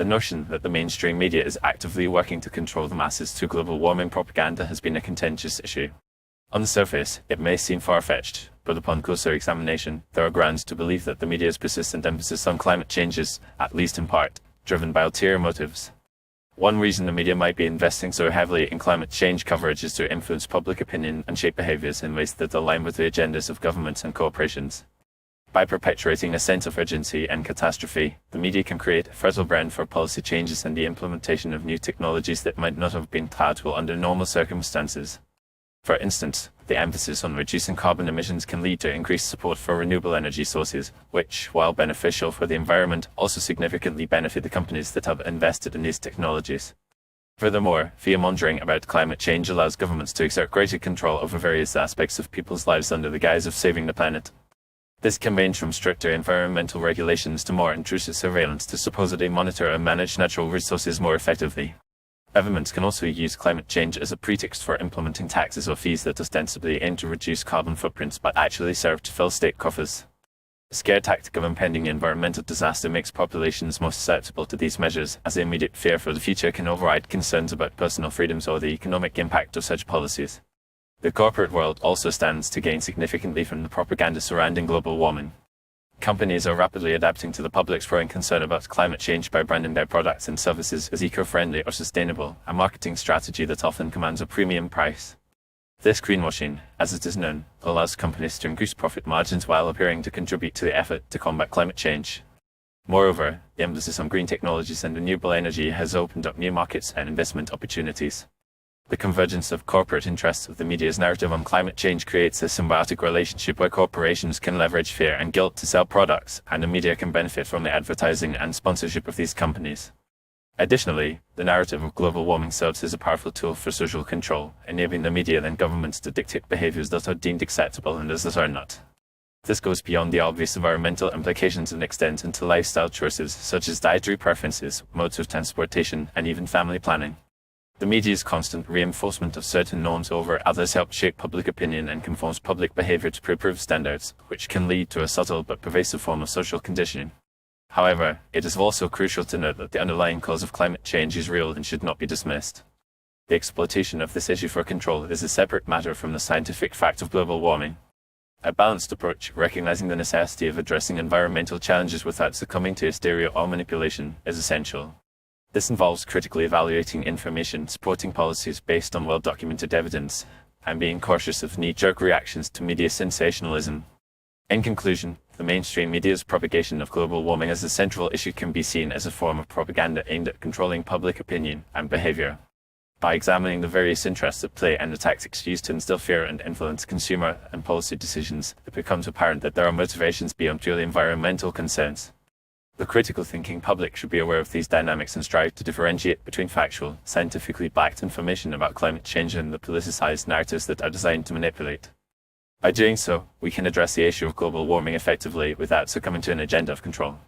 The notion that the mainstream media is actively working to control the masses through global warming propaganda has been a contentious issue. On the surface, it may seem far-fetched, but upon closer examination, there are grounds to believe that the media's persistent emphasis on climate change is, at least in part, driven by ulterior motives. One reason the media might be investing so heavily in climate change coverage is to influence public opinion and shape behaviors in ways that align with the agendas of governments and corporations. By perpetuating a sense of urgency and catastrophe, the media can create a fertile ground for policy changes and the implementation of new technologies that might not have been palatable under normal circumstances. For instance, the emphasis on reducing carbon emissions can lead to increased support for renewable energy sources, which, while beneficial for the environment, also significantly benefit the companies that have invested in these technologies. Furthermore, fear-mongering about climate change allows governments to exert greater control over various aspects of people's lives under the guise of saving the planet. This can range from stricter environmental regulations to more intrusive surveillance to supposedly monitor and manage natural resources more effectively. Governments can also use climate change as a pretext for implementing taxes or fees that ostensibly aim to reduce carbon footprints but actually serve to fill state coffers. The scare tactic of impending environmental disaster makes populations most susceptible to these measures, as the immediate fear for the future can override concerns about personal freedoms or the economic impact of such policies. The corporate world also stands to gain significantly from the propaganda surrounding global warming. Companies are rapidly adapting to the public's growing concern about climate change by branding their products and services as eco-friendly or sustainable, a marketing strategy that often commands a premium price. This greenwashing, as it is known, allows companies to increase profit margins while appearing to contribute to the effort to combat climate change. Moreover, the emphasis on green technologies and renewable energy has opened up new markets and investment opportunities. The convergence of corporate interests with the media's narrative on climate change creates a symbiotic relationship where corporations can leverage fear and guilt to sell products, and the media can benefit from the advertising and sponsorship of these companies. Additionally, the narrative of global warming serves as a powerful tool for social control, enabling the media and governments to dictate behaviors that are deemed acceptable and those that are not. This goes beyond the obvious environmental implications and extends into lifestyle choices such as dietary preferences, modes of transportation, and even family planning. The media's constant reinforcement of certain norms over others helps shape public opinion and conforms public behavior to pre-approved standards, which can lead to a subtle but pervasive form of social conditioning. However, it is also crucial to note that the underlying cause of climate change is real and should not be dismissed. The exploitation of this issue for control is a separate matter from the scientific fact of global warming. A balanced approach, recognizing the necessity of addressing environmental challenges without succumbing to hysteria or manipulation, is essential. This involves critically evaluating information, supporting policies based on well-documented evidence, and being cautious of knee-jerk reactions to media sensationalism. In conclusion, the mainstream media's propagation of global warming as a central issue can be seen as a form of propaganda aimed at controlling public opinion and behavior. By examining the various interests at play and the tactics used to instill fear and influence consumer and policy decisions, it becomes apparent that there are motivations beyond purely environmental concerns. The critical thinking public should be aware of these dynamics and strive to differentiate between factual, scientifically backed information about climate change and the politicized narratives that are designed to manipulate. By doing so, we can address the issue of global warming effectively without succumbing to an agenda of control.